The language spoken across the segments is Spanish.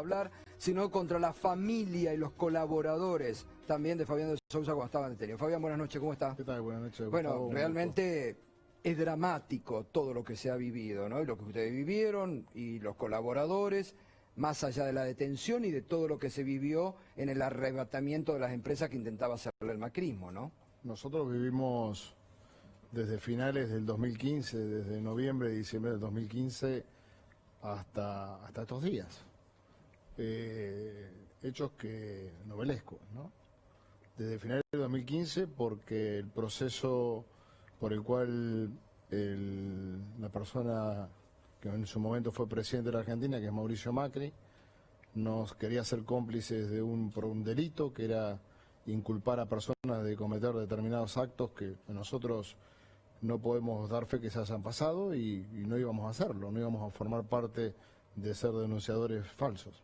hablar, sino contra la familia y los colaboradores también de Fabián de Sousa cuando estaban detenidos. Fabián, buenas noches, ¿cómo está? ¿Qué tal? Buenas noches. Bueno, Gustavo, realmente es dramático todo lo que se ha vivido, ¿no? Y lo que ustedes vivieron y los colaboradores, más allá de la detención y de todo lo que se vivió en el arrebatamiento de las empresas que intentaba hacerle el macrismo, ¿no? Nosotros vivimos desde finales del 2015, desde noviembre y diciembre del 2015 hasta estos días. Hechos que novelescos, ¿no? Desde finales del 2015 porque el proceso por el cual la persona que en su momento fue presidente de la Argentina, que es Mauricio Macri, nos quería hacer cómplices por un delito que era inculpar a personas de cometer determinados actos que nosotros no podemos dar fe que se hayan pasado y no íbamos a hacerlo, no íbamos a formar parte de ser denunciadores falsos.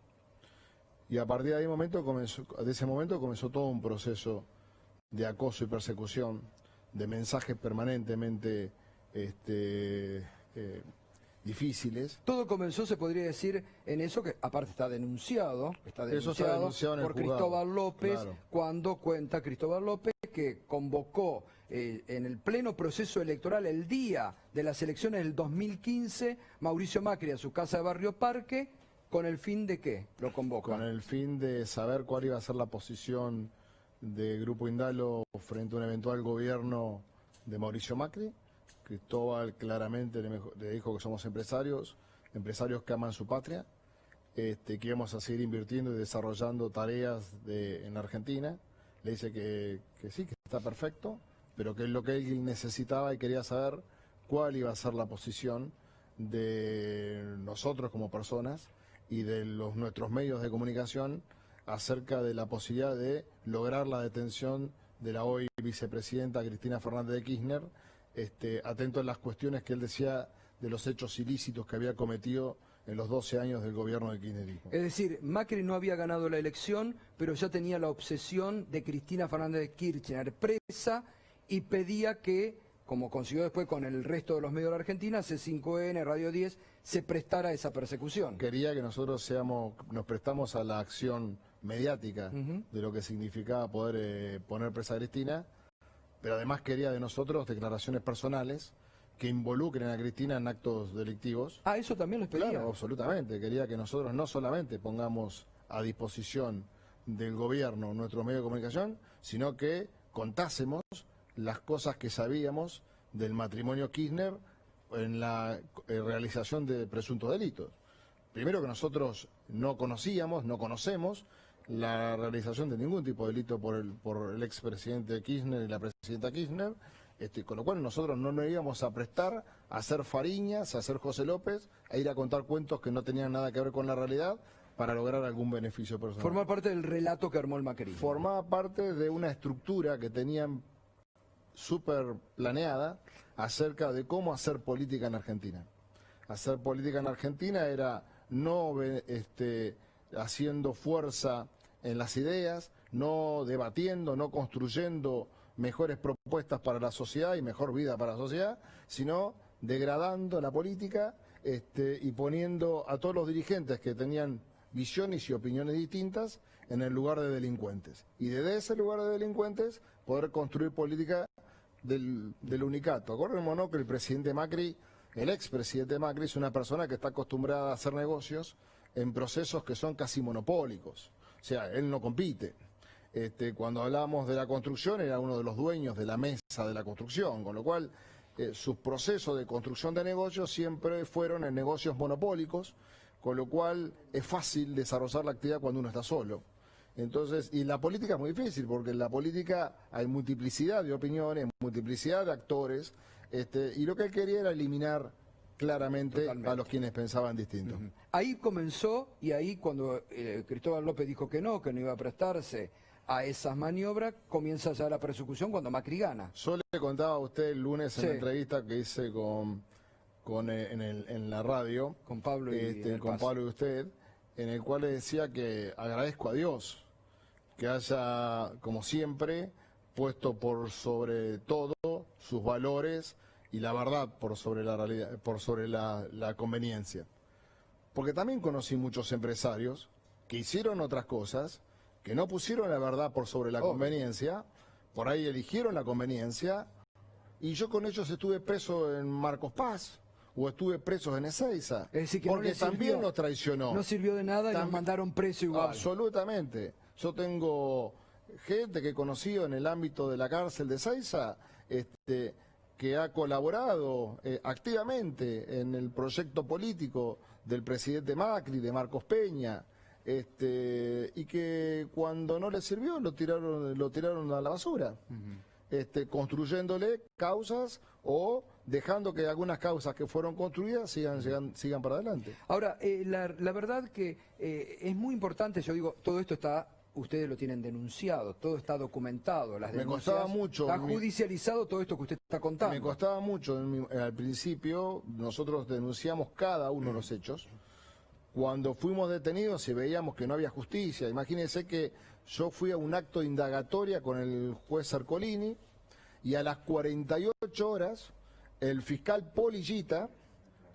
Y a partir de ese momento comenzó todo un proceso de acoso y persecución, de mensajes permanentemente difíciles. Todo comenzó, se podría decir, en eso que aparte está denunciado en el por juzgado. Cristóbal López, Claro. Cuando cuenta Cristóbal López que convocó en el pleno proceso electoral el día de las elecciones del 2015 Mauricio Macri a su casa de Barrio Parque, ¿con el fin de qué lo convoca? Con el fin de saber cuál iba a ser la posición de Grupo Indalo frente a un eventual gobierno de Mauricio Macri. Cristóbal claramente le dijo que somos empresarios que aman su patria, que íbamos a seguir invirtiendo y desarrollando tareas en la Argentina. Le dice que sí, que está perfecto, pero que lo que él necesitaba y quería saber cuál iba a ser la posición de nosotros como personas y de nuestros medios de comunicación acerca de la posibilidad de lograr la detención de la hoy vicepresidenta Cristina Fernández de Kirchner, atento a las cuestiones que él decía de los hechos ilícitos que había cometido en los 12 años del gobierno de kirchnerismo. Es decir, Macri no había ganado la elección, pero ya tenía la obsesión de Cristina Fernández de Kirchner presa y pedía que, como consiguió después con el resto de los medios de la Argentina, C5N, Radio 10, se prestara a esa persecución. Quería que nosotros nos prestamos a la acción mediática de lo que significaba poder poner presa a Cristina, pero además quería de nosotros declaraciones personales que involucren a Cristina en actos delictivos. Ah, ¿eso también les pedía? Claro, absolutamente. Quería que nosotros no solamente pongamos a disposición del gobierno nuestros medios de comunicación, sino que contásemos las cosas que sabíamos del matrimonio Kirchner en la realización de presuntos delitos. Primero, que nosotros no conocemos la realización de ningún tipo de delito por el expresidente Kirchner y la presidenta Kirchner, con lo cual nosotros no nos íbamos a prestar a hacer Fariñas, a hacer José López, a ir a contar cuentos que no tenían nada que ver con la realidad para lograr algún beneficio personal. Formar parte del relato que armó el macrismo. Formaba parte de una estructura que tenían súper planeada acerca de cómo hacer política en Argentina. Hacer política en Argentina era no haciendo fuerza en las ideas, no debatiendo, no construyendo mejores propuestas para la sociedad y mejor vida para la sociedad, sino degradando la política y poniendo a todos los dirigentes que tenían visiones y opiniones distintas en el lugar de delincuentes. Y desde ese lugar de delincuentes poder construir política del unicato. Acordémonos que el presidente Macri, el expresidente Macri, es una persona que está acostumbrada a hacer negocios en procesos que son casi monopólicos. O sea, él no compite. Cuando hablábamos de la construcción, era uno de los dueños de la mesa de la construcción, con lo cual sus procesos de construcción de negocios siempre fueron en negocios monopólicos, con lo cual es fácil desarrollar la actividad cuando uno está solo. Entonces, y la política es muy difícil, porque en la política hay multiplicidad de opiniones, multiplicidad de actores, y lo que él quería era eliminar claramente Totalmente. a los quienes pensaban distinto. Ahí comenzó, y ahí cuando Cristóbal López dijo que no iba a prestarse a esas maniobras, comienza ya la persecución cuando Macri gana. Yo le contaba a usted el lunes en Sí. la entrevista que hice en la radio, Con Pablo y con Pablo y usted, en el cual le decía que agradezco a Dios que haya, como siempre, puesto por sobre todo sus valores y la verdad por sobre la realidad, por sobre la conveniencia. Porque también conocí muchos empresarios que hicieron otras cosas, que no pusieron la verdad por sobre la conveniencia, por ahí eligieron la conveniencia, y yo con ellos estuve preso en Marcos Paz, o estuve preso en Ezeiza, Es decir, que porque no le sirvió, también nos traicionó. No sirvió de nada y nos mandaron preso igual. Absolutamente. Yo tengo gente que he conocido en el ámbito de la cárcel de Ezeiza, que ha colaborado activamente en el proyecto político del presidente Macri, de Marcos Peña, y que cuando no le sirvió lo tiraron a la basura, construyéndole causas o dejando que algunas causas que fueron construidas sigan para adelante. Ahora, la verdad que es muy importante, yo digo, todo esto está, ustedes lo tienen denunciado, todo está documentado, las denuncias, Me costaba mucho. Está judicializado todo esto que usted está contando. Me costaba mucho al principio, nosotros denunciamos cada uno de los hechos. Cuando fuimos detenidos y veíamos que no había justicia, imagínense que yo fui a un acto de indagatoria con el juez Ercolini y a las 48 horas el fiscal Polillita,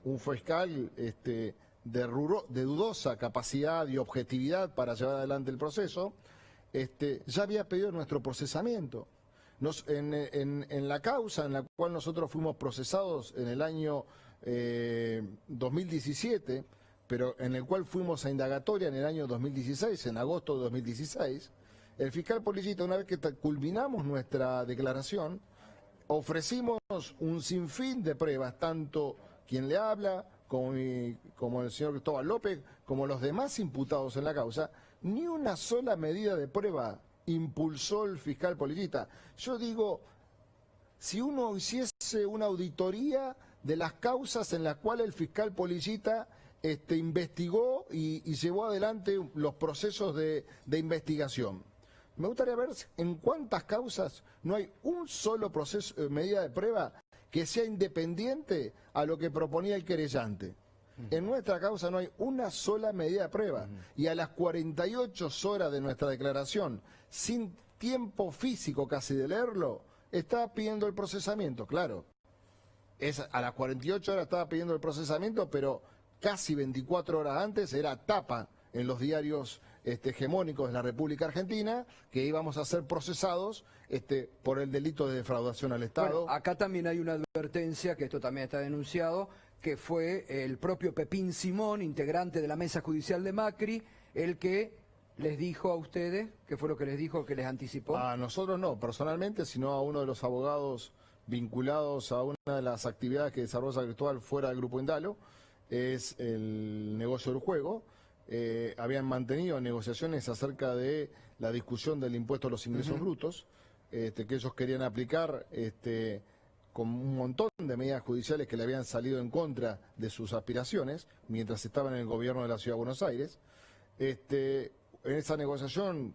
un fiscal de dudosa capacidad y objetividad para llevar adelante el proceso, ya había pedido nuestro procesamiento. En la causa en la cual nosotros fuimos procesados en el año 2017, pero en el cual fuimos a indagatoria en el año 2016, en agosto de 2016, el fiscal Polillita, una vez que culminamos nuestra declaración, ofrecimos un sinfín de pruebas, tanto quien le habla, como el señor Cristóbal López, como los demás imputados en la causa. Ni una sola medida de prueba impulsó el fiscal Polillita. Yo digo, si uno hiciese una auditoría de las causas en las cuales el fiscal Polillita investigó y llevó adelante los procesos de investigación, me gustaría ver en cuántas causas no hay un solo proceso, medida de prueba que sea independiente a lo que proponía el querellante. En nuestra causa no hay una sola medida de prueba. Y a las 48 horas de nuestra declaración, sin tiempo físico casi de leerlo, estaba pidiendo el procesamiento, claro. A las 48 horas estaba pidiendo el procesamiento, pero casi 24 horas antes era tapa en los diarios hegemónicos de la República Argentina, que íbamos a ser procesados por el delito de defraudación al Estado. Bueno, acá también hay una advertencia, que esto también está denunciado, que fue el propio Pepín Simón, integrante de la mesa judicial de Macri, el que les dijo a ustedes, ¿qué fue lo que les dijo, que les anticipó? A nosotros no, personalmente, sino a uno de los abogados vinculados a una de las actividades que desarrolla Cristóbal fuera del Grupo Indalo, es el negocio del juego. Habían mantenido negociaciones acerca de la discusión del impuesto a los ingresos brutos, que ellos querían aplicar con un montón de medidas judiciales que le habían salido en contra de sus aspiraciones mientras estaban en el gobierno de la Ciudad de Buenos Aires. En esa negociación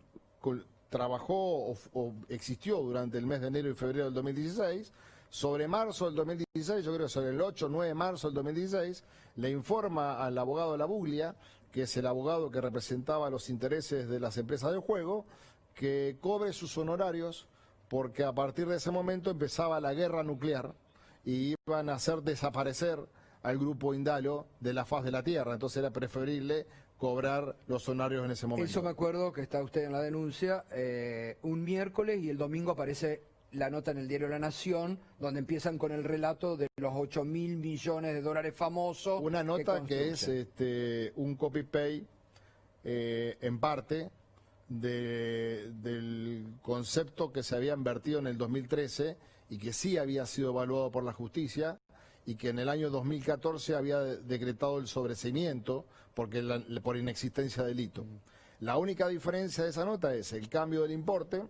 trabajó o existió durante el mes de enero y febrero del 2016. Sobre marzo del 2016, yo creo que sobre el 8 o 9 de marzo del 2016, le informa al abogado La Buglia, que es el abogado que representaba los intereses de las empresas del juego, que cobre sus honorarios porque a partir de ese momento empezaba la guerra nuclear y iban a hacer desaparecer al Grupo Indalo de la faz de la Tierra. Entonces era preferible cobrar los honorarios en ese momento. Eso me acuerdo que está usted en la denuncia, un miércoles, y el domingo aparece la nota en el diario La Nación, donde empiezan con el relato de los 8.000 millones de dólares famosos. Una nota que es un copy-paste en parte del concepto que se había invertido en el 2013 y que sí había sido evaluado por la justicia y que en el año 2014 había decretado el sobreseimiento por inexistencia de delito. La única diferencia de esa nota es el cambio del importe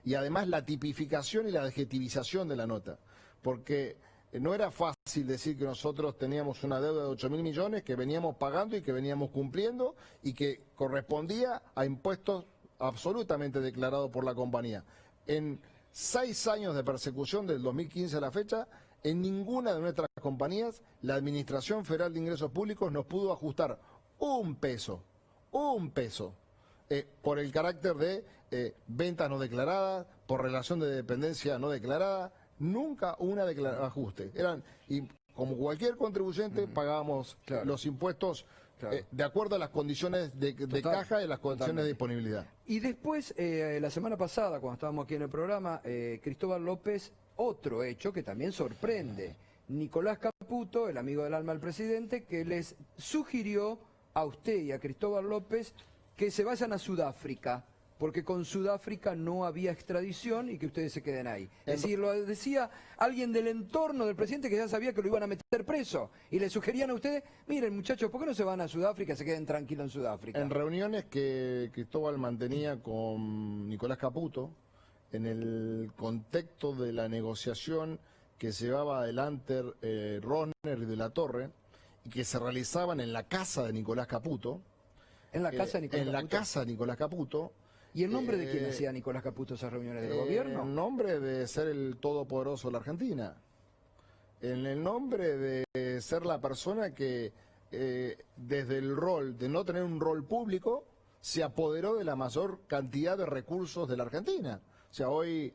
y además la tipificación y la adjetivización de la nota, porque no era fácil decir que nosotros teníamos una deuda de 8.000 millones que veníamos pagando y que veníamos cumpliendo y que correspondía a impuestos absolutamente declarados por la compañía. En 6 años de persecución, del 2015 a la fecha, en ninguna de nuestras compañías la Administración Federal de Ingresos Públicos nos pudo ajustar un peso, por el carácter de ventas no declaradas, por relación de dependencia no declarada, nunca una ajuste. Y como cualquier contribuyente pagábamos los impuestos Claro. de acuerdo a las condiciones de caja y las condiciones de disponibilidad. Y después, la semana pasada, cuando estábamos aquí en el programa, Cristóbal López, otro hecho que también sorprende. Nicolás Caputo, el amigo del alma del presidente, que les sugirió a usted y a Cristóbal López que se vayan a Sudáfrica, porque con Sudáfrica no había extradición y que ustedes se queden ahí. Es decir, lo decía alguien del entorno del presidente que ya sabía que lo iban a meter preso. Y le sugerían a ustedes, miren muchachos, ¿por qué no se van a Sudáfrica y se queden tranquilos en Sudáfrica? En reuniones que Cristóbal mantenía con Nicolás Caputo, en el contexto de la negociación que llevaba adelante Rohner y de la Torre, y que se realizaban en la casa de Nicolás Caputo. ¿En la casa de Nicolás En Caputo? la casa de Nicolás Caputo. ¿Y el nombre de quién hacía Nicolás Caputo esas reuniones del gobierno? En nombre de ser el todopoderoso de la Argentina. En el nombre de ser la persona que, desde el rol de no tener un rol público, se apoderó de la mayor cantidad de recursos de la Argentina. O sea, hoy,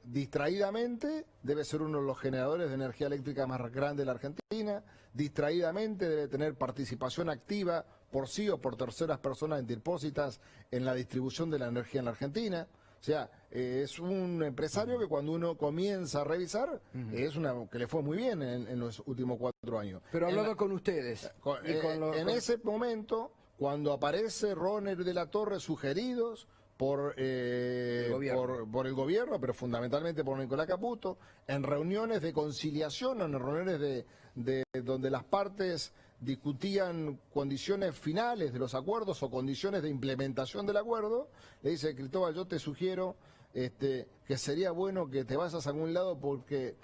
distraídamente, debe ser uno de los generadores de energía eléctrica más grandes de la Argentina. Distraídamente debe tener participación activa por sí o por terceras personas interpósitas en la distribución de la energía en la Argentina. O sea, es un empresario que cuando uno comienza a revisar, que le fue muy bien en los últimos 4 años. Pero hablaba con ustedes. Ese momento, cuando aparece Rohner de la Torre sugeridos por el gobierno, pero fundamentalmente por Nicolás Caputo, en reuniones de conciliación, en reuniones de donde las partes discutían condiciones finales de los acuerdos o condiciones de implementación del acuerdo, le dice: Cristóbal, yo te sugiero que sería bueno que te vayas a algún lado porque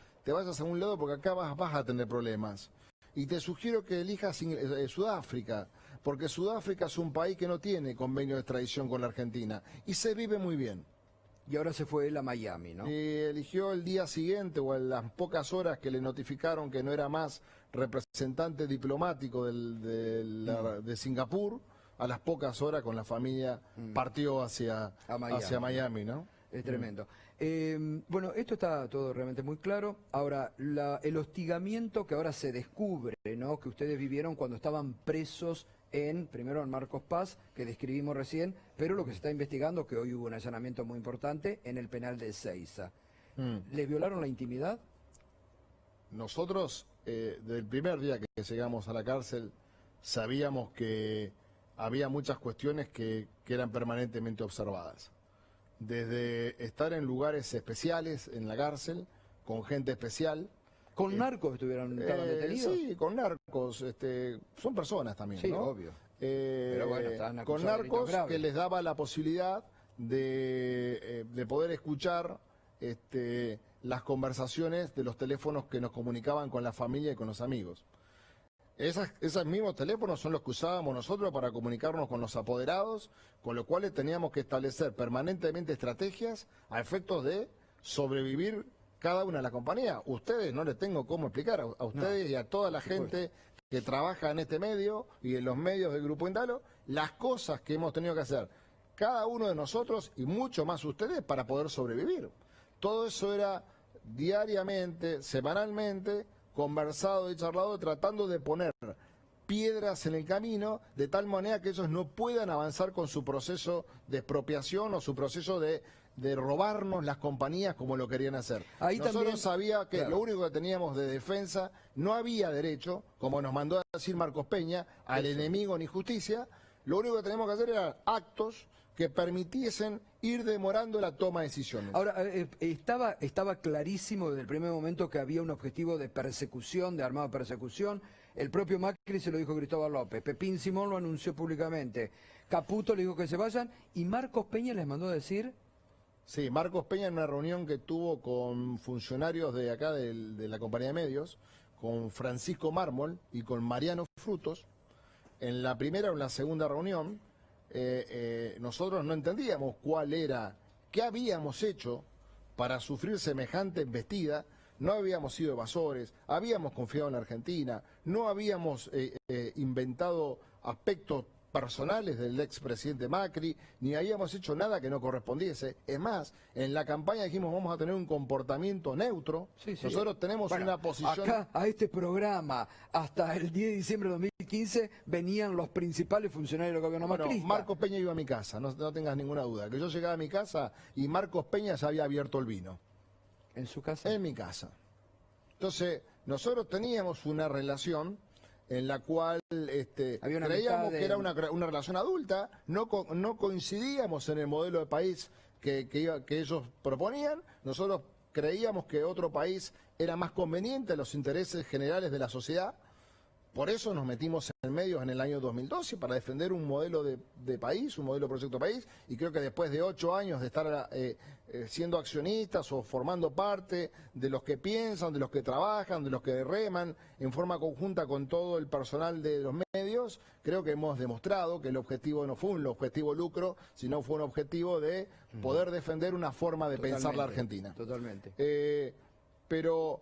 acá vas a tener problemas. Y te sugiero que elijas Sudáfrica, porque Sudáfrica es un país que no tiene convenio de extradición con la Argentina y se vive muy bien. Y ahora se fue él a Miami, ¿no? Y eligió el día siguiente o en las pocas horas que le notificaron que no era más representante diplomático de Singapur, a las pocas horas con la familia partió hacia Miami, ¿no? Es tremendo. Bueno, esto está todo realmente muy claro. Ahora, el hostigamiento que ahora se descubre, ¿no?, que ustedes vivieron cuando estaban presos primero en Marcos Paz, que describimos recién, pero lo que se está investigando, que hoy hubo un allanamiento muy importante, en el penal de Ezeiza. ¿Les violaron la intimidad? Nosotros, desde el primer día que llegamos a la cárcel, sabíamos que había muchas cuestiones que eran permanentemente observadas. Desde estar en lugares especiales en la cárcel, con gente especial. ¿Con narcos estaban detenidos? Sí, con narcos. Son personas también, sí, ¿no? Obvio. Pero bueno, estaban con narcos que les daba la posibilidad de poder escuchar las conversaciones de los teléfonos que nos comunicaban con la familia y con los amigos. Esos mismos teléfonos son los que usábamos nosotros para comunicarnos con los apoderados, con lo cual teníamos que establecer permanentemente estrategias a efectos de sobrevivir cada una de las compañías. Ustedes, no les tengo cómo explicar, a ustedes y a toda la gente que trabaja en este medio y en los medios del Grupo Indalo, las cosas que hemos tenido que hacer cada uno de nosotros y mucho más ustedes para poder sobrevivir. Todo eso era diariamente, semanalmente, conversado y charlado, tratando de poner piedras en el camino de tal manera que ellos no puedan avanzar con su proceso de expropiación o su proceso de robarnos las compañías como lo querían hacer. Ahí nosotros también, sabía que claro, lo único que teníamos de defensa, no había derecho, como nos mandó a decir Marcos Peña, al enemigo ni justicia. Lo único que teníamos que hacer eran actos que permitiesen ir demorando la toma de decisiones. Ahora, estaba clarísimo desde el primer momento que había un objetivo de persecución, de armada persecución. El propio Macri se lo dijo Cristóbal López, Pepín Simón lo anunció públicamente, Caputo le dijo que se vayan, y Marcos Peña les mandó a decir... Sí, Marcos Peña en una reunión que tuvo con funcionarios de acá de la compañía de medios, con Francisco Mármol y con Mariano Frutos, en la primera o en la segunda reunión, nosotros no entendíamos qué habíamos hecho para sufrir semejante embestida. No habíamos sido evasores, habíamos confiado en la Argentina, no habíamos inventado aspectos personales del expresidente Macri, ni habíamos hecho nada que no correspondiese. Es más, en la campaña dijimos vamos a tener un comportamiento neutro. Sí, sí. Nosotros tenemos una posición... Acá, a este programa, hasta el 10 de diciembre de 2015, venían los principales funcionarios del gobierno macrista. Marcos Peña iba a mi casa, no tengas ninguna duda. Que yo llegaba a mi casa y Marcos Peña ya había abierto el vino. ¿En su casa? En mi casa. Entonces, nosotros teníamos una relación en la cual creíamos que era una relación adulta, no coincidíamos en el modelo de país que ellos proponían, nosotros creíamos que otro país era más conveniente a los intereses generales de la sociedad, por eso nos metimos en medio en el año 2012 para defender un modelo de país, un modelo de proyecto país, y creo que después de 8 años de estar siendo accionistas o formando parte de los que piensan, de los que trabajan, de los que reman en forma conjunta con todo el personal de los medios, creo que hemos demostrado que el objetivo no fue un objetivo lucro, sino fue un objetivo de poder defender una forma de pensar la Argentina. Totalmente. Pero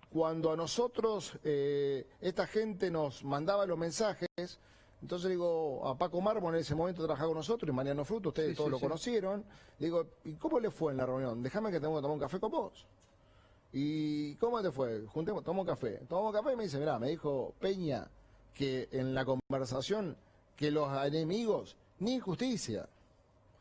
cuando a nosotros esta gente nos mandaba los mensajes, entonces digo, a Paco Mármol en ese momento trabajaba con nosotros, y Mariano Fruto, ustedes todos lo conocieron, le digo, ¿y cómo le fue en la reunión? Déjame que tengo que tomar un café con vos. ¿Y cómo te fue? Juntemos, tomamos café y me dice, mirá, me dijo Peña que en la conversación que los enemigos, ni justicia.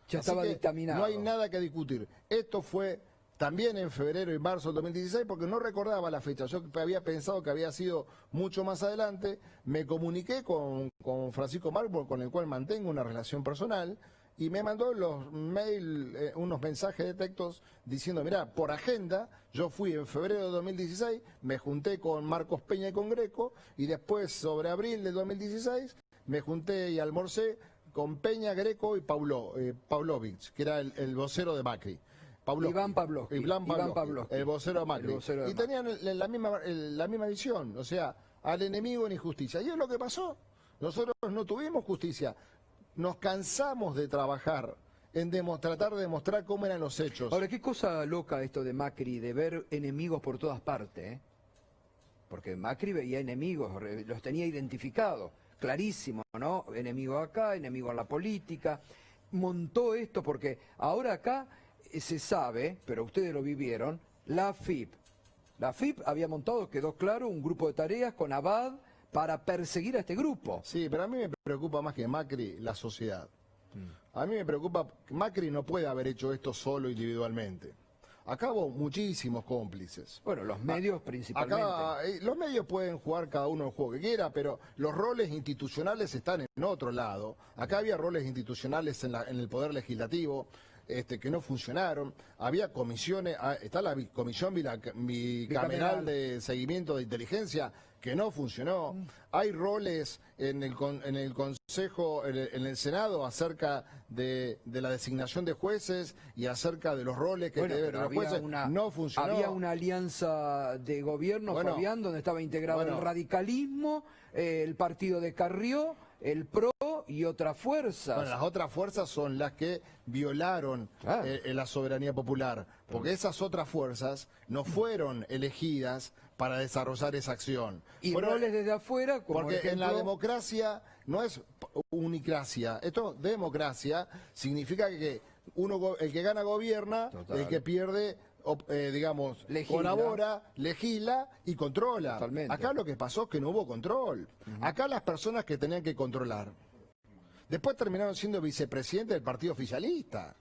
Ya estaba dictaminado. No hay nada que discutir. Esto fue también en febrero y marzo del 2016, porque no recordaba la fecha. Yo había pensado que había sido mucho más adelante. Me comuniqué con Francisco Mármol, con el cual mantengo una relación personal, y me mandó unos mensajes de textos diciendo, mirá, por agenda, yo fui en febrero de 2016, me junté con Marcos Peña y con Greco, y después, sobre abril de 2016, me junté y almorcé con Peña, Greco y Pavlovich, que era el vocero de Macri. Iván Pavlovsky, el vocero de Macri. Y tenían la misma visión, o sea, al enemigo ni justicia. Y es lo que pasó. Nosotros no tuvimos justicia. Nos cansamos de trabajar en tratar de demostrar cómo eran los hechos. Ahora, qué cosa loca esto de Macri, de ver enemigos por todas partes, ¿eh? Porque Macri veía enemigos, los tenía identificados, clarísimo, ¿no? Enemigo acá, enemigo en la política. Montó esto porque ahora acá se sabe, pero ustedes lo vivieron, la AFIP. La AFIP había montado, quedó claro, un grupo de tareas con Abad para perseguir a este grupo. Sí, pero a mí me preocupa más que Macri la sociedad. A mí me preocupa que Macri no puede haber hecho esto solo individualmente. Acá hubo muchísimos cómplices. Bueno, los medios principalmente. Acá, los medios pueden jugar cada uno el juego que quiera, pero los roles institucionales están en otro lado. Acá había roles institucionales en el Poder Legislativo que no funcionaron. Había comisiones, está la Comisión Bicameral de Seguimiento de Inteligencia, que no funcionó. Hay roles en el Consejo, en el Senado, acerca de la designación de jueces y acerca de los roles que deben los jueces. No funcionó. Había una alianza de gobierno, Fabián, donde estaba integrado el radicalismo, el partido de Carrió, el PRO y otras fuerzas. Bueno, las otras fuerzas son las que violaron la soberanía popular, porque esas otras fuerzas no fueron elegidas para desarrollar esa acción. Y roles desde afuera, como porque en la democracia no es unicracia. Esto, democracia, significa que el que gana gobierna, el que pierde digamos, colabora, legisla y controla. Totalmente. Acá lo que pasó es que no hubo control. Acá las personas que tenían que controlar, después terminaron siendo vicepresidentes del partido oficialista.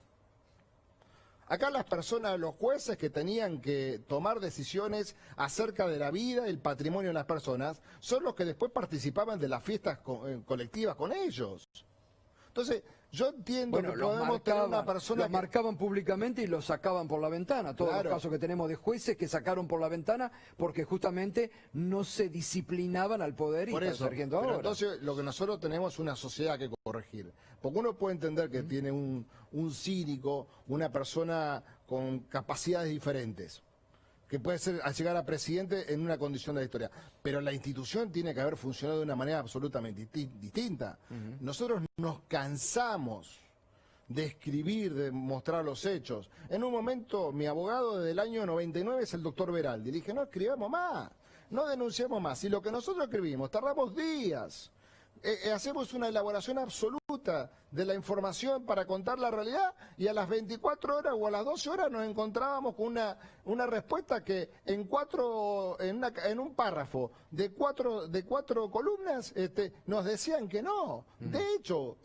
Acá las personas, los jueces que tenían que tomar decisiones acerca de la vida y el patrimonio de las personas, son los que después participaban de las fiestas colectivas con ellos. Entonces, yo entiendo que podemos tener una persona... Los marcaban públicamente y los sacaban por la ventana. Todos los casos que tenemos de jueces que sacaron por la ventana porque justamente no se disciplinaban al poder y están surgiendo ahora. Entonces, lo que nosotros tenemos es una sociedad que corregir. Porque uno puede entender que tiene un cínico, una persona con capacidades diferentes, que puede llegar a presidente en una condición de la historia. Pero la institución tiene que haber funcionado de una manera absolutamente distinta. Nosotros nos cansamos de escribir, de mostrar los hechos. En un momento, mi abogado desde el año 99 es el doctor Veraldi. Le dije, no escribamos más, no denunciamos más. Y lo que nosotros escribimos, tardamos días. hacemos una elaboración absoluta de la información para contar la realidad y a las 24 horas o a las 12 horas nos encontrábamos con una respuesta que en un párrafo de cuatro columnas nos decían que no. De hecho,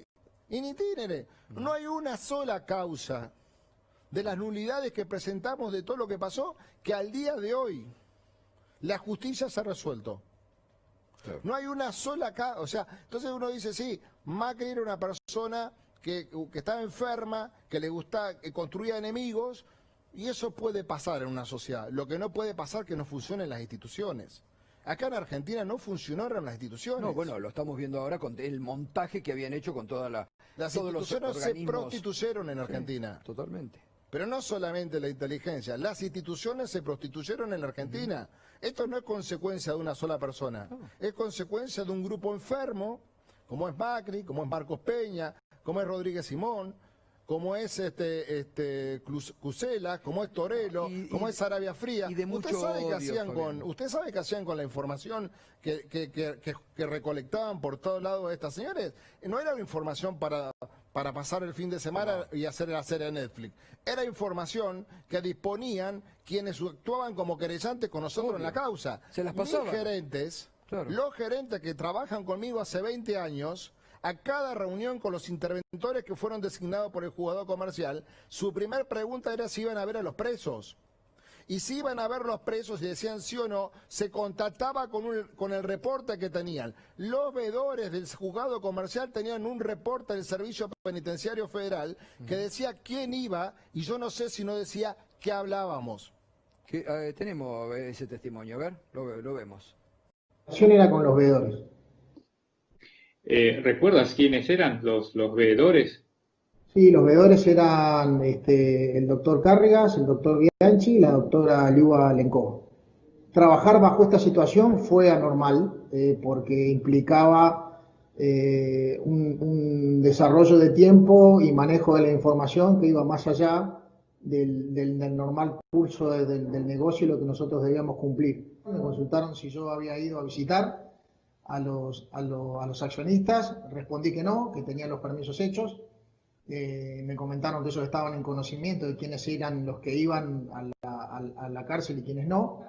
in itinere, no hay una sola causa de las nulidades que presentamos de todo lo que pasó que al día de hoy la justicia se ha resuelto. No hay una sola causa, o sea, entonces uno dice, sí, Macri era una persona que estaba enferma, que le gustaba, que construía enemigos, y eso puede pasar en una sociedad. Lo que no puede pasar es que no funcionen las instituciones. Acá en Argentina no funcionaron las instituciones. No, bueno, lo estamos viendo ahora con el montaje que habían hecho con todas las instituciones se prostituyeron en Argentina. Sí, totalmente. Pero no solamente la inteligencia, las instituciones se prostituyeron en la Argentina. Esto no es consecuencia de una sola persona, es consecuencia de un grupo enfermo, como es Macri, como es Marcos Peña, como es Rodríguez Simón, como es Cusela, como es Torello, como es Arabia Fría. Y de ¿Usted mucho sabe odio, ¿Usted sabe qué hacían con la información que recolectaban por todos lados estas señores? No era información para pasar el fin de semana y hacer la serie de Netflix. Era información que disponían quienes actuaban como querellantes con nosotros en la causa. Se las pasaban. Mis gerentes, los gerentes que trabajan conmigo hace 20 años, a cada reunión con los interventores que fueron designados por el juzgado comercial, su primer pregunta era si iban a ver a los presos. Y si iban a ver los presos y decían sí o no, se contactaba con el reporte que tenían. Los veedores del juzgado comercial tenían un reporte del Servicio Penitenciario Federal que decía quién iba, y yo no sé si no decía qué hablábamos. Tenemos ese testimonio, a ver, lo vemos. La acción era con los veedores. ¿Recuerdas quiénes eran los veedores? Sí, los veedores eran el doctor Cárregas, el doctor Bianchi y la doctora Liuba Lenkova. Trabajar bajo esta situación fue anormal porque implicaba un desarrollo de tiempo y manejo de la información que iba más allá del normal curso del negocio y lo que nosotros debíamos cumplir. Me consultaron si yo había ido a visitar a los accionistas, respondí que no, que tenía los permisos hechos. Me comentaron que ellos estaban en conocimiento de quiénes eran los que iban a la cárcel y quiénes no.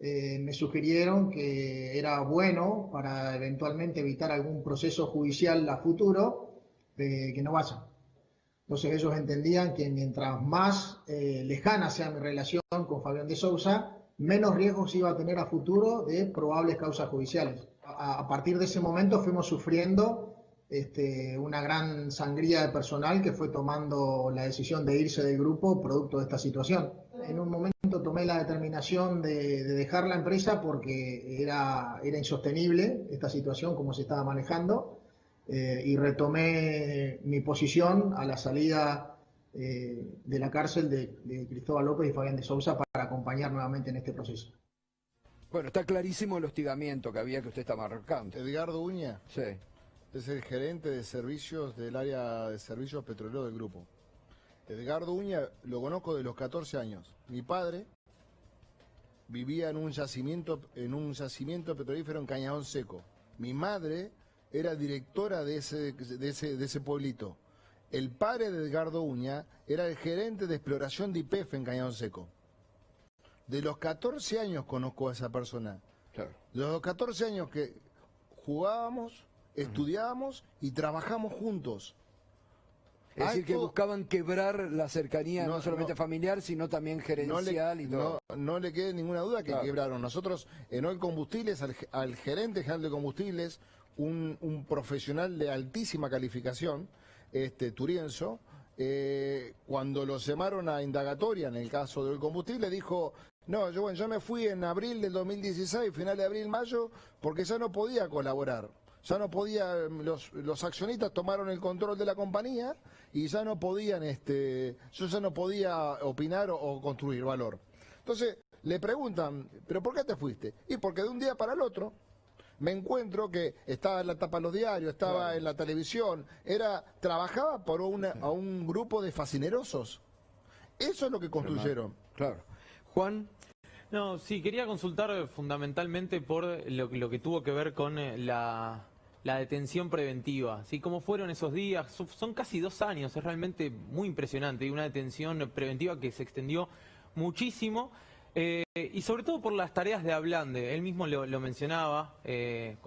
Me sugirieron que era bueno para eventualmente evitar algún proceso judicial a futuro, que no vayan. Entonces ellos entendían que mientras más lejana sea mi relación con Fabián de Sousa, menos riesgos iba a tener a futuro de probables causas judiciales. A partir de ese momento fuimos sufriendo una gran sangría de personal que fue tomando la decisión de irse del grupo producto de esta situación. En un momento tomé la determinación de dejar la empresa porque era insostenible esta situación como se estaba manejando y retomé mi posición a la salida de la cárcel de Cristóbal López y Fabián de Sousa para acompañar nuevamente en este proceso. Bueno, está clarísimo el hostigamiento que usted está marcando. Edgardo Uña. Sí. Es el gerente de servicios del área de servicios petroleros del grupo. Edgardo Uña lo conozco de los 14 años. Mi padre vivía en un yacimiento petrolífero en Cañadón Seco. Mi madre era directora de ese pueblito. El padre de Edgardo Uña era el gerente de exploración de YPF en Cañadón Seco. De los 14 años conozco a esa persona. Claro. De los 14 años que jugábamos, estudiábamos y trabajamos juntos. Es decir, que buscaban quebrar la cercanía no solamente familiar, sino también gerencial y todo. No le quede ninguna duda que quebraron. Nosotros en Oil Combustibles, al gerente general de combustibles, un profesional de altísima calificación, Turienzo, cuando lo llamaron a indagatoria en el caso del combustible, dijo: no, yo me fui en abril del 2016, final de abril, mayo, porque ya no podía colaborar. Ya no podía, los accionistas tomaron el control de la compañía y ya no podían, yo ya no podía opinar o construir valor. Entonces le preguntan, ¿pero por qué te fuiste? Y porque de un día para el otro me encuentro que estaba en la tapa de los diarios, estaba en la televisión, trabajaba por a un grupo de fascinerosos. Eso es lo que construyeron. Claro. Juan. No, sí, quería consultar fundamentalmente por lo que tuvo que ver con la detención preventiva, ¿sí? ¿Cómo fueron esos días? Son casi 2 años, es realmente muy impresionante, y una detención preventiva que se extendió muchísimo, y sobre todo por las tareas de ablande. Él mismo lo mencionaba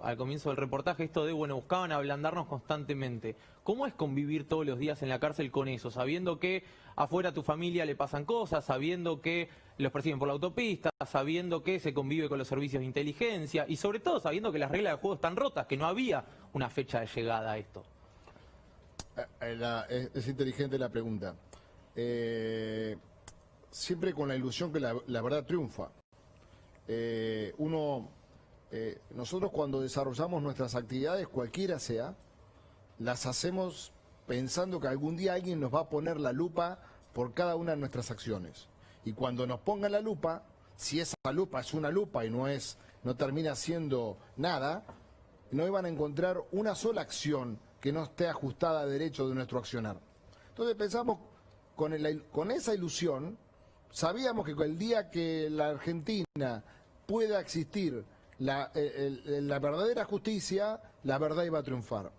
al comienzo del reportaje, esto de, bueno, buscaban ablandarnos constantemente. ¿Cómo es convivir todos los días en la cárcel con eso, sabiendo que afuera a tu familia le pasan cosas, sabiendo que los persiguen por la autopista, sabiendo que se convive con los servicios de inteligencia y sobre todo sabiendo que las reglas del juego están rotas, que no había una fecha de llegada a esto? Es inteligente la pregunta. Siempre con la ilusión que la verdad triunfa. Nosotros cuando desarrollamos nuestras actividades, cualquiera sea, las hacemos pensando que algún día alguien nos va a poner la lupa por cada una de nuestras acciones. Y cuando nos pongan la lupa, si esa lupa es una lupa y no termina siendo nada, no iban a encontrar una sola acción que no esté ajustada a derecho de nuestro accionar. Entonces pensamos con esa ilusión, sabíamos que el día que la Argentina pueda existir la verdadera justicia, la verdad iba a triunfar.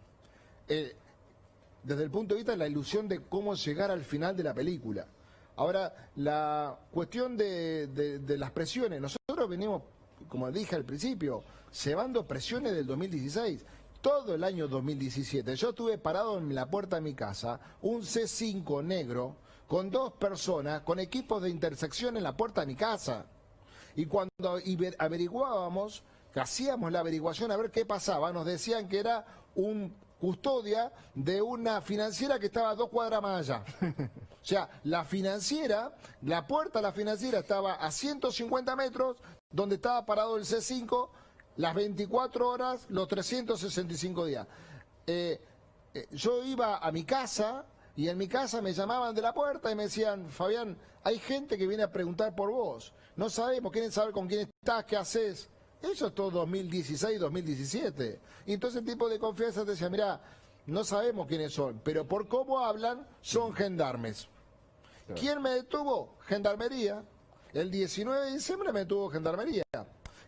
Desde el punto de vista de la ilusión de cómo llegar al final de la película. Ahora, la cuestión de las presiones, nosotros venimos, como dije al principio, llevando presiones del 2016, todo el año 2017. Yo estuve parado en la puerta de mi casa, un C5 negro, con 2 personas, con equipos de intersección en la puerta de mi casa. Y cuando averiguábamos, que hacíamos la averiguación a ver qué pasaba, nos decían que era un custodia de una financiera que estaba a 2 cuadras más allá. O sea, la puerta de la financiera estaba a 150 metros, donde estaba parado el C5, las 24 horas, los 365 días. Yo iba a mi casa, y en mi casa me llamaban de la puerta y me decían, Fabián, hay gente que viene a preguntar por vos. No sabemos, quieren saber con quién estás, qué haces. Eso es todo 2016, 2017. Y entonces el tipo de confianza te decía, mirá, no sabemos quiénes son, pero por cómo hablan, son gendarmes. Claro. ¿Quién me detuvo? Gendarmería. El 19 de diciembre me detuvo Gendarmería.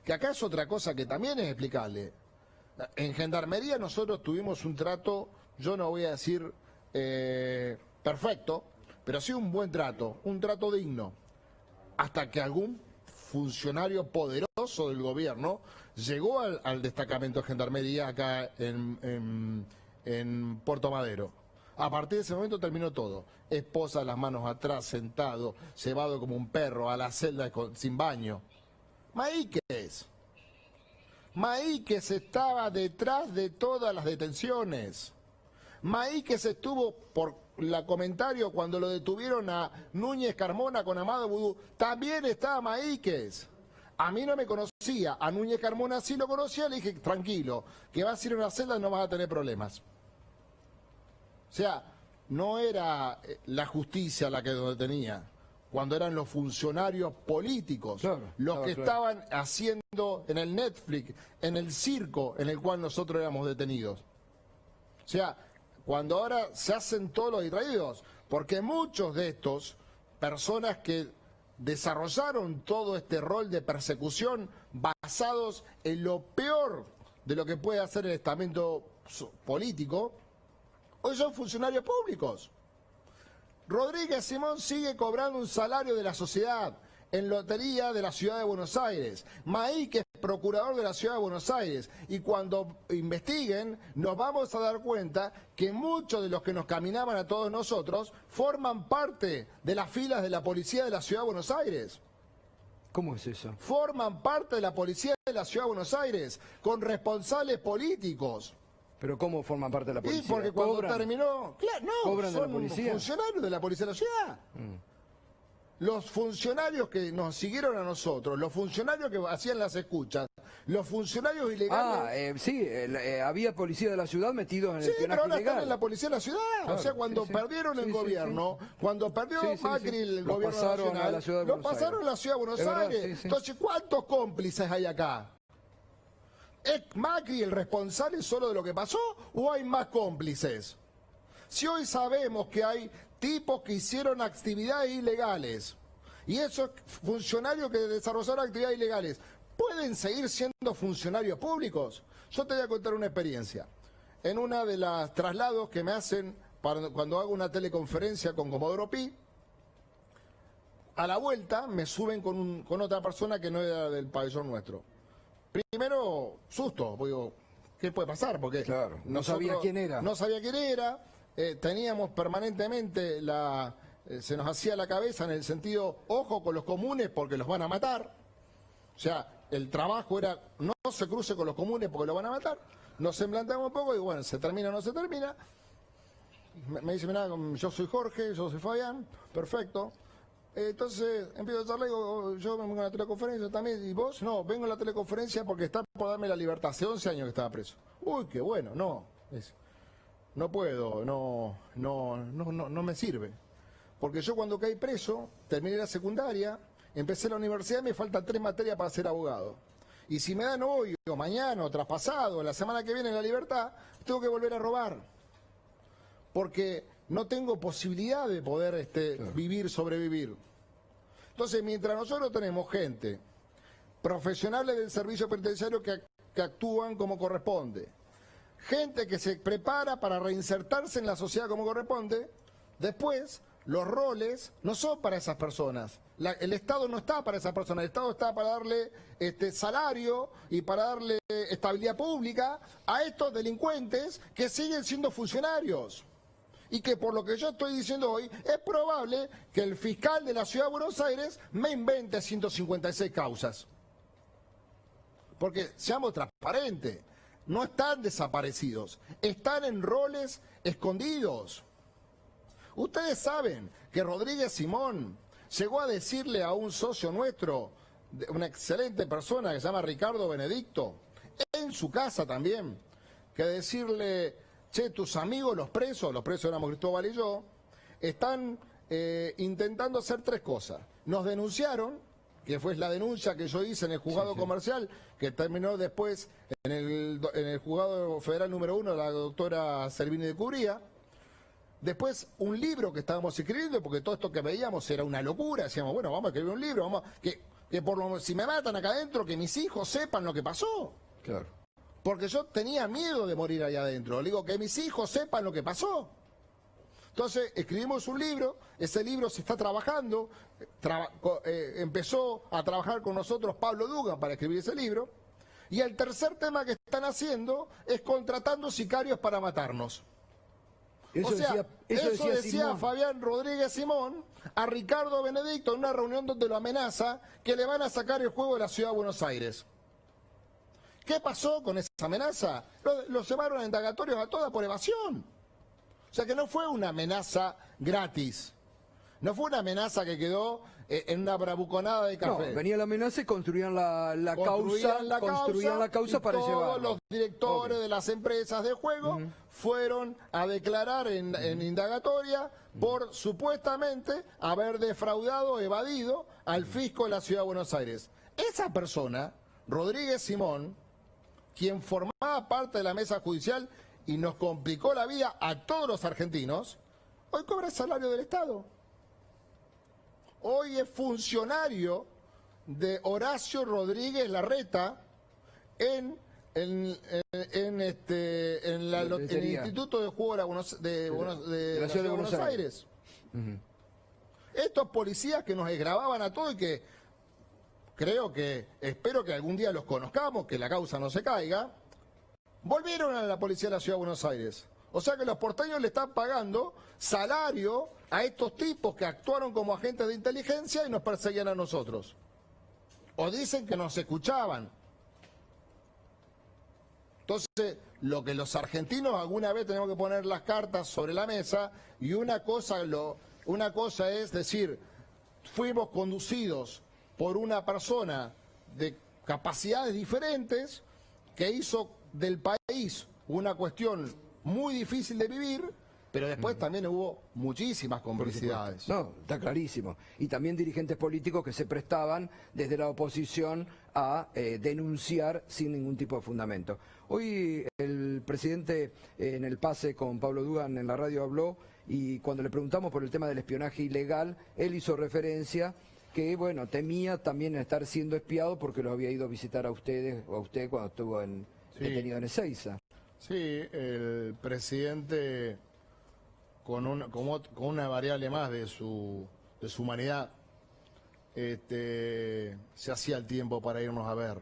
Que acá es otra cosa que también es explicable. En Gendarmería nosotros tuvimos un trato, yo no voy a decir perfecto, pero sí un buen trato, un trato digno. Hasta que algún funcionario poderoso del gobierno llegó al destacamento de Gendarmería acá en Puerto Madero. A partir de ese momento terminó todo. Esposa las manos atrás, sentado, llevado como un perro a la celda sin baño. Maíquez estaba detrás de todas las detenciones. Maíquez estuvo, por el comentario, cuando lo detuvieron a Núñez Carmona con Amado Vudú, también estaba Maíquez. A mí no me conocía, a Núñez Carmona sí lo conocía, le dije, tranquilo, que vas a ir a una celda y no vas a tener problemas. O sea, no era la justicia la que lo detenía, cuando eran los funcionarios políticos, claro, los que estaban haciendo en el Netflix, en el circo en el cual nosotros éramos detenidos. O sea, cuando ahora se hacen todos los distraídos, porque muchos de estos personas que desarrollaron todo este rol de persecución basados en lo peor de lo que puede hacer el estamento político, hoy son funcionarios públicos. Rodríguez Simón sigue cobrando un salario de la sociedad en lotería de la ciudad de Buenos Aires. Maíquez es procurador de la ciudad de Buenos Aires. Y cuando investiguen, nos vamos a dar cuenta que muchos de los que nos caminaban a todos nosotros forman parte de las filas de la policía de la ciudad de Buenos Aires. ¿Cómo es eso? Forman parte de la policía de la ciudad de Buenos Aires, con responsables políticos. ¿Pero cómo forman parte de la policía? Y porque cuando terminó... Claro, no, ¿cobran son de la policía? Funcionarios de la policía de la ciudad. Los funcionarios que nos siguieron a nosotros, los funcionarios que hacían las escuchas, los funcionarios ilegales... Sí, había policía de la ciudad metidos en el espionaje pero ahora ilegal. están en la policía de la ciudad. Claro, o sea, cuando perdieron el gobierno, cuando perdió Macri el gobierno nacional, lo pasaron a la ciudad de Buenos Aires. Entonces, ¿cuántos cómplices hay acá? ¿Es Macri el responsable solo de lo que pasó o hay más cómplices? Si hoy sabemos que hay tipos que hicieron actividades ilegales y esos funcionarios que desarrollaron actividades ilegales, ¿pueden seguir siendo funcionarios públicos? Yo te voy a contar una experiencia. en una de las traslados que me hacen cuando hago una teleconferencia con Comodoro Pi, a la vuelta me suben con otra persona que no era del pabellón nuestro. Primero, susto, porque digo, ¿qué puede pasar? Porque claro, no sabía quién era. No sabía quién era, teníamos permanentemente se nos hacía la cabeza en el sentido, ojo con los comunes porque los van a matar. O sea, el trabajo era, no se cruce con los comunes porque los van a matar. Nos semblantamos un poco y bueno, se termina o no se termina. Me dice, mirá, yo soy Jorge, yo soy Fabián, perfecto. Entonces empiezo a charlar y digo, yo vengo a la teleconferencia también, ¿y vos? No, vengo a la teleconferencia porque está por darme la libertad, hace 11 años que estaba preso. Uy, qué bueno, no puedo, no me sirve. Porque yo cuando caí preso, terminé la secundaria, empecé la universidad y me faltan 3 materias para ser abogado. Y si me dan hoy, o mañana, o traspasado, la semana que viene la libertad, tengo que volver a robar. Porque no tengo posibilidad de poder vivir, sobrevivir. Entonces, mientras nosotros tenemos gente, profesionales del servicio penitenciario que actúan como corresponde, gente que se prepara para reinsertarse en la sociedad como corresponde, después los roles no son para esas personas. El Estado no está para esas personas, el Estado está para darle salario y para darle estabilidad pública a estos delincuentes que siguen siendo funcionarios. Y que por lo que yo estoy diciendo hoy, es probable que el fiscal de la Ciudad de Buenos Aires me invente 156 causas. Porque, seamos transparentes, no están desaparecidos, están en roles escondidos. Ustedes saben que Rodríguez Simón llegó a decirle a un socio nuestro, una excelente persona que se llama Ricardo Benedicto, en su casa también, que decirle, che, tus amigos, los presos éramos Cristóbal y yo, están intentando hacer 3 cosas. Nos denunciaron, que fue la denuncia que yo hice en el juzgado comercial, que terminó después en el juzgado federal número 1, la doctora Servini de Cubría. Después un libro que estábamos escribiendo, porque todo esto que veíamos era una locura. Decíamos, bueno, vamos a escribir un libro, si me matan acá adentro, que mis hijos sepan lo que pasó. Claro. Porque yo tenía miedo de morir ahí adentro. Le digo, que mis hijos sepan lo que pasó. Entonces escribimos un libro, ese libro se está trabajando, empezó a trabajar con nosotros Pablo Dugan para escribir ese libro. Y el tercer tema que están haciendo es contratando sicarios para matarnos. Eso decía Fabián Rodríguez Simón a Ricardo Benedicto en una reunión donde lo amenaza que le van a sacar el juego de la Ciudad de Buenos Aires. ¿Qué pasó con esa amenaza? Lo llevaron a indagatorios a todas por evasión. O sea que no fue una amenaza gratis. No fue una amenaza que quedó en una bravuconada de café. No, venía la amenaza y construían la causa para llevarlo. Todos los directores de las empresas de juego fueron a declarar en indagatoria por supuestamente haber defraudado, evadido al fisco de la Ciudad de Buenos Aires. Esa persona, Rodríguez Simón, quien formaba parte de la mesa judicial y nos complicó la vida a todos los argentinos, hoy cobra el salario del Estado. Hoy es funcionario de Horacio Rodríguez Larreta en el Instituto de Juego de la Ciudad de Buenos Aires. Estos policías que nos desgravaban a todos y que espero que algún día los conozcamos, que la causa no se caiga, volvieron a la policía de la Ciudad de Buenos Aires. O sea que los porteños le están pagando salario a estos tipos que actuaron como agentes de inteligencia y nos perseguían a nosotros. O dicen que nos escuchaban. Entonces, lo que los argentinos alguna vez tenemos que poner las cartas sobre la mesa, y una cosa es decir, fuimos conducidos por una persona de capacidades diferentes que hizo del país una cuestión muy difícil de vivir, pero después también hubo muchísimas complicidades. No, está clarísimo. Y también dirigentes políticos que se prestaban desde la oposición a denunciar sin ningún tipo de fundamento. Hoy el presidente en el pase con Pablo Dugan en la radio habló, y cuando le preguntamos por el tema del espionaje ilegal, él hizo referencia que, bueno, temía también estar siendo espiado porque lo había ido a visitar a ustedes o a usted cuando estuvo detenido en Ezeiza. Sí, el presidente con una variable más de su humanidad, se hacía el tiempo para irnos a ver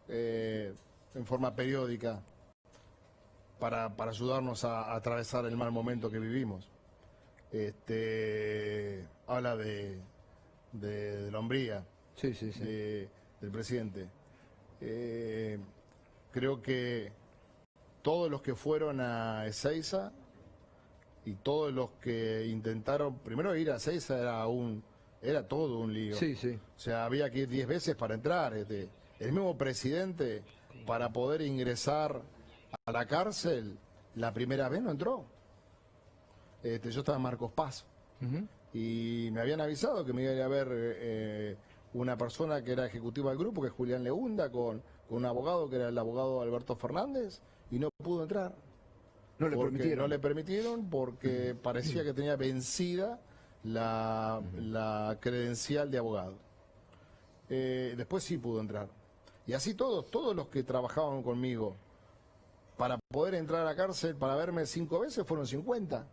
en forma periódica para ayudarnos a atravesar el mal momento que vivimos. Habla de la hombría Sí, sí, sí. del presidente. Creo que todos los que fueron a Ezeiza y todos los que intentaron, primero ir a Ezeiza era todo un lío. Sí, sí. O sea, había que ir 10 veces para entrar. El mismo presidente, para poder ingresar a la cárcel, la primera vez no entró. Yo estaba en Marcos Paz Ujú. y me habían avisado que me iba a ir a ver una persona que era ejecutiva del grupo, que es Julián Leunda, con un abogado que era el abogado Alberto Fernández, y no pudo entrar. No le Porque permitieron. no le permitieron porque parecía que tenía vencida la credencial de abogado. Después sí pudo entrar. Y así todos los que trabajaban conmigo para poder entrar a la cárcel, para verme 5 veces, fueron 50.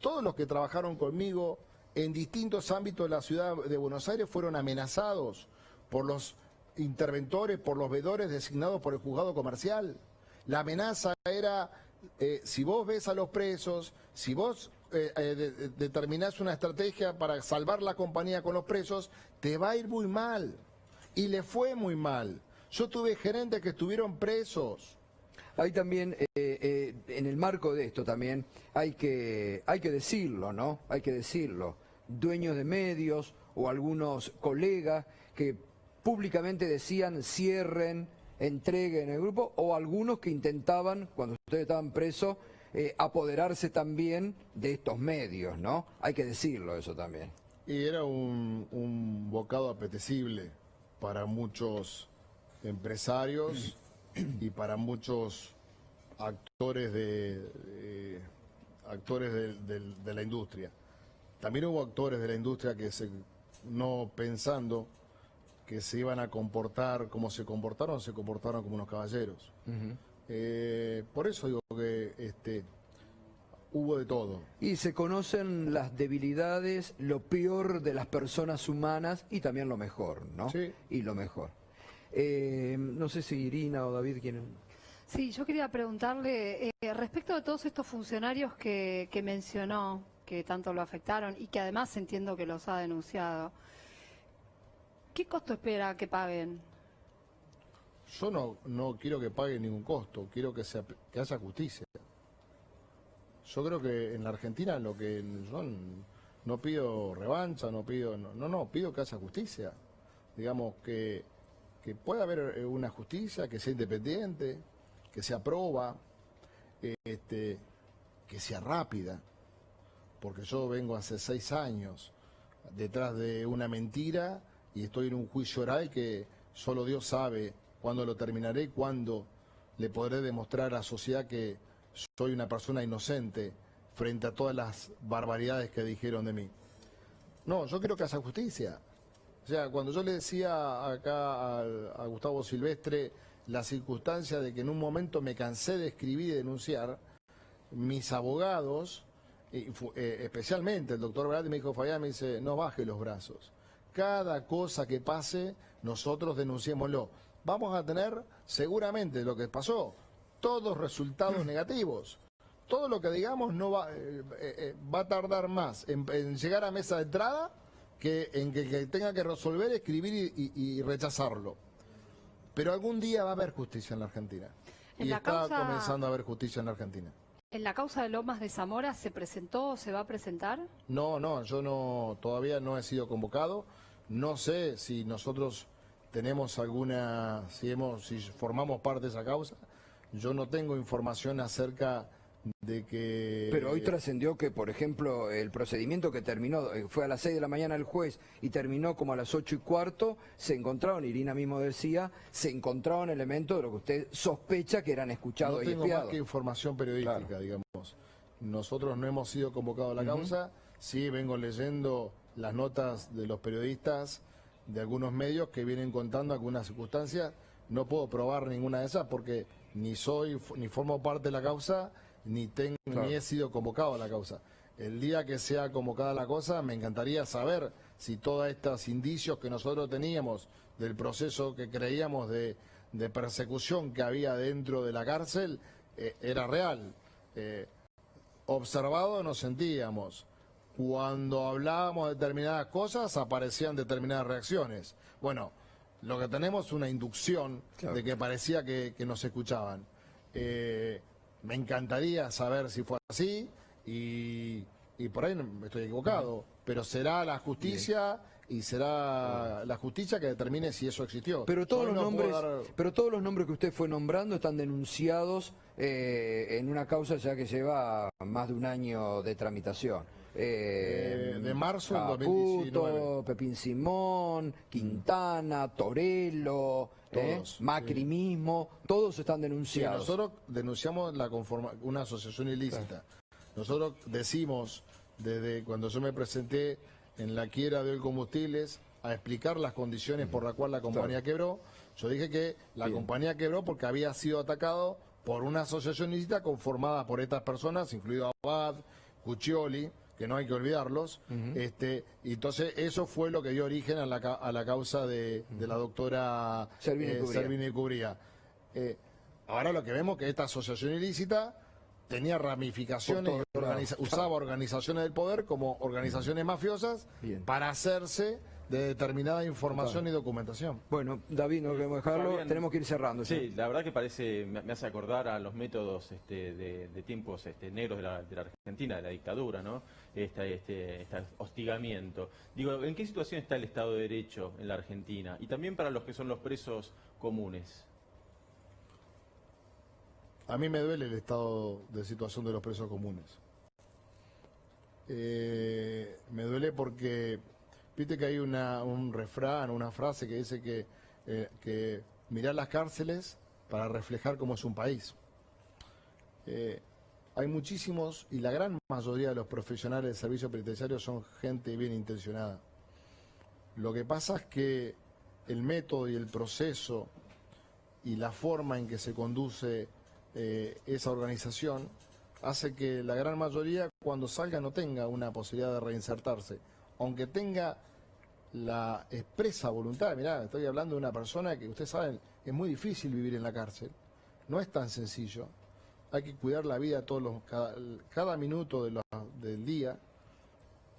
Todos los que trabajaron conmigo en distintos ámbitos de la ciudad de Buenos Aires fueron amenazados por los interventores, por los veedores designados por el juzgado comercial. La amenaza era, si vos ves a los presos, si vos determinás una estrategia para salvar la compañía con los presos, te va a ir muy mal. Y le fue muy mal. Yo tuve gerentes que estuvieron presos. Hay también, en el marco de esto también, hay que decirlo, ¿no? Hay que decirlo. Dueños de medios o algunos colegas que públicamente decían cierren, entreguen el grupo, o algunos que intentaban, cuando ustedes estaban presos, apoderarse también de estos medios, ¿no? Hay que decirlo eso también. Y era un bocado apetecible para muchos empresarios y para muchos actores de la industria. También hubo actores de la industria que no pensando que se iban a comportar como se comportaron como unos caballeros. Por eso digo que hubo de todo. Y se conocen las debilidades, lo peor de las personas humanas y también lo mejor, ¿no? Sí. Y lo mejor. No sé si Irina o David quieren... Sí, yo quería preguntarle, respecto de todos estos funcionarios que mencionó, que tanto lo afectaron y que además entiendo que los ha denunciado, ¿qué costo espera que paguen? Yo no quiero que paguen ningún costo, quiero que haya justicia. Yo creo que en la Argentina lo que yo no pido revancha, pido que haya justicia. Digamos que pueda haber una justicia que sea independiente, que sea proba, que sea rápida, porque yo vengo hace 6 años detrás de una mentira y estoy en un juicio oral que solo Dios sabe cuándo lo terminaré y cuándo le podré demostrar a la sociedad que soy una persona inocente frente a todas las barbaridades que dijeron de mí. No, yo quiero que haya justicia. O sea, cuando yo le decía acá a Gustavo Silvestre la circunstancia de que en un momento me cansé de escribir y denunciar, mis abogados, especialmente el doctor Berardi, me dijo, Fabián, me dice, no baje los brazos. Cada cosa que pase, nosotros denunciémoslo. Vamos a tener, seguramente, lo que pasó, todos resultados negativos. Todo lo que digamos no va a tardar más en llegar a mesa de entrada que en que tenga que resolver, escribir y rechazarlo. Pero algún día va a haber justicia en la Argentina. Y está comenzando a haber justicia en la Argentina. ¿En la causa de Lomas de Zamora se presentó o se va a presentar? No, yo todavía no he sido convocado. No sé si nosotros tenemos alguna, si formamos parte de esa causa. Yo no tengo información acerca de que... Pero hoy trascendió que, por ejemplo, el procedimiento que terminó, fue a las 6 de la mañana el juez y terminó como a las 8:15, se encontraron, Irina mismo decía, se encontraron elementos de lo que usted sospecha que eran escuchados y espiados. No tengo más que información periodística, claro, digamos. Nosotros no hemos sido convocados a la causa, sí vengo leyendo las notas de los periodistas de algunos medios que vienen contando algunas circunstancias, no puedo probar ninguna de esas porque ni formo parte de la causa, ni he sido convocado a la causa. El día que sea convocada la cosa, me encantaría saber si todos estos indicios que nosotros teníamos del proceso que creíamos de persecución que había dentro de la cárcel era real. Observado nos sentíamos. Cuando hablábamos de determinadas cosas, aparecían determinadas reacciones. Bueno, lo que tenemos es una inducción de que parecía que nos escuchaban. Me encantaría saber si fue así y por ahí estoy equivocado, pero será la justicia y será la justicia que determine si eso existió. Pero todos los nombres que usted fue nombrando están denunciados en una causa ya que lleva más de un año de tramitación. De marzo del Caputo, 2019. Pepín Simón, Quintana, Torello, Macri mismo, todos están Sí, denunciados. nosotros denunciamos una asociación ilícita. Nosotros decimos, desde cuando yo me presenté en la quiebra de Hoy Combustibles a explicar las condiciones por las cuales la compañía quebró, yo dije que la compañía quebró porque había sido atacado por una asociación ilícita conformada por estas personas, incluido Abad, Cuccioli, que no hay que olvidarlos. Y entonces eso fue lo que dio origen a la causa de la doctora Servini Cubría. Ahora lo que vemos es que esta asociación ilícita tenía ramificaciones, usaba organizaciones del poder como organizaciones mafiosas para hacerse de determinada información y documentación. Bueno, David, no queremos dejarlo, Fabián, tenemos que ir cerrando. Sí, la verdad que me hace acordar a los métodos de tiempos negros de la Argentina, de la dictadura, ¿no? Este hostigamiento. Digo, ¿en qué situación está el Estado de Derecho en la Argentina? Y también para los que son los presos comunes. A mí me duele el estado de situación de los presos comunes. Me duele porque, viste que hay un refrán, una frase que dice que mirar las cárceles para reflejar cómo es un país. Hay muchísimos, y la gran mayoría de los profesionales del servicio penitenciario son gente bien intencionada. Lo que pasa es que el método y el proceso y la forma en que se conduce esa organización hace que la gran mayoría cuando salga no tenga una posibilidad de reinsertarse, aunque tenga la expresa voluntad. Mirá, estoy hablando de una persona que ustedes saben, es muy difícil vivir en la cárcel, no es tan sencillo, hay que cuidar la vida cada minuto del día,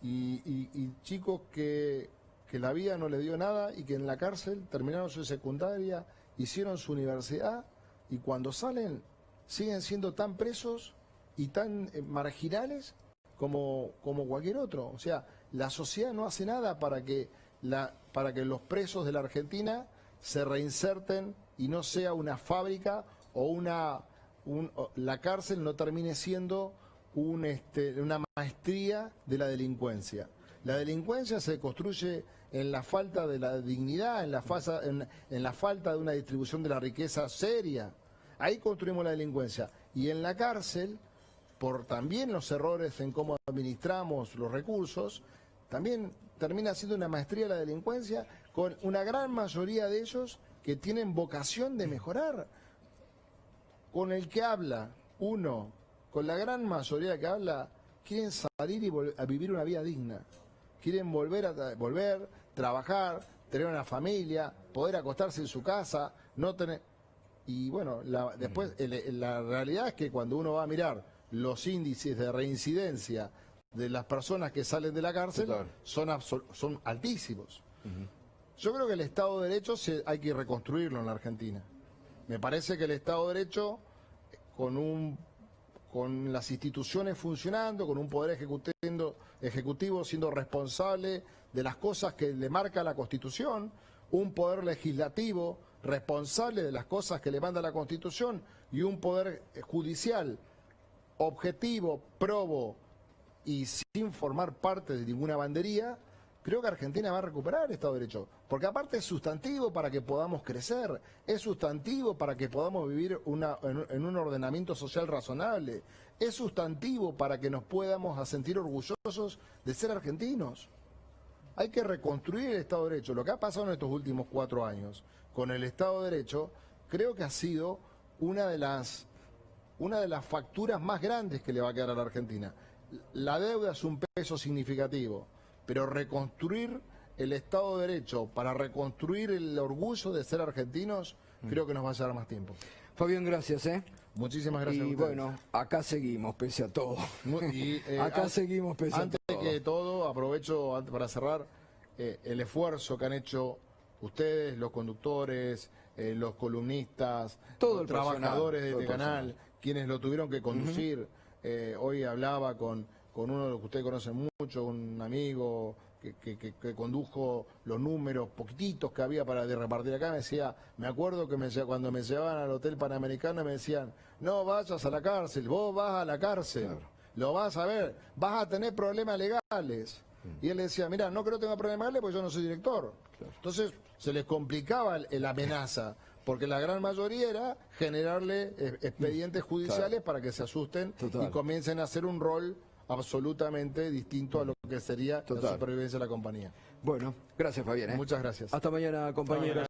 y chicos que la vida no les dio nada y que en la cárcel terminaron su secundaria, hicieron su universidad y cuando salen siguen siendo tan presos y tan marginales como cualquier otro. O sea, la sociedad no hace nada para que los presos de la Argentina se reinserten y no sea una fábrica o la cárcel no termine siendo una maestría de la delincuencia. La delincuencia se construye en la falta de la dignidad, en la falta de una distribución de la riqueza seria. Ahí construimos la delincuencia. Y en la cárcel, por también los errores en cómo administramos los recursos, también termina siendo una maestría de la delincuencia, con una gran mayoría de ellos que tienen vocación de mejorar. Con el que habla uno, con la gran mayoría que habla, quieren salir y a vivir una vida digna. Quieren volver, trabajar, tener una familia, poder acostarse en su casa, no tener... Y bueno, después la realidad es que cuando uno va a mirar los índices de reincidencia de las personas que salen de la cárcel, son altísimos. Yo creo que el Estado de Derecho hay que reconstruirlo en la Argentina. Me parece que el Estado de Derecho, con las instituciones funcionando, con un poder ejecutivo siendo responsable de las cosas que le marca la Constitución, un poder legislativo responsable de las cosas que le manda la Constitución y un poder judicial objetivo, probo y sin formar parte de ninguna bandería, creo que Argentina va a recuperar el Estado de Derecho, porque aparte es sustantivo para que podamos crecer, es sustantivo para que podamos vivir en un ordenamiento social razonable, es sustantivo para que nos podamos sentir orgullosos de ser argentinos. Hay que reconstruir el Estado de Derecho. Lo que ha pasado en estos últimos 4 años, con el Estado de Derecho, creo que ha sido una de las facturas más grandes que le va a quedar a la Argentina. La deuda es un peso significativo, pero reconstruir el Estado de Derecho para reconstruir el orgullo de ser argentinos, creo que nos va a llevar más tiempo. Fabián, gracias, Muchísimas gracias a Y ustedes. bueno, acá seguimos pese a todo. Y, Acá seguimos pese a antes todo. que todo, aprovecho para cerrar el esfuerzo que han hecho ustedes, los conductores, los columnistas, Todo los el personal, trabajadores de todo este el canal, personal. quienes lo tuvieron que conducir. Hoy hablaba con uno de los que ustedes conocen mucho, un amigo que condujo los números poquititos que había para repartir acá. Me decía, me acuerdo que cuando me llevaban al Hotel Panamericano me decían, no vayas a la cárcel, vos vas a la cárcel, Claro. lo vas a ver, vas a tener problemas legales. Y él le decía, mira, no creo que tenga problemas legales porque yo no soy director. Entonces se les complicaba la amenaza, porque la gran mayoría era generarle expedientes judiciales para que se asusten Total. y comiencen a hacer un rol absolutamente distinto a lo que sería Total. la supervivencia de la compañía. Bueno, gracias, Fabián. Muchas gracias. Hasta mañana, compañeros.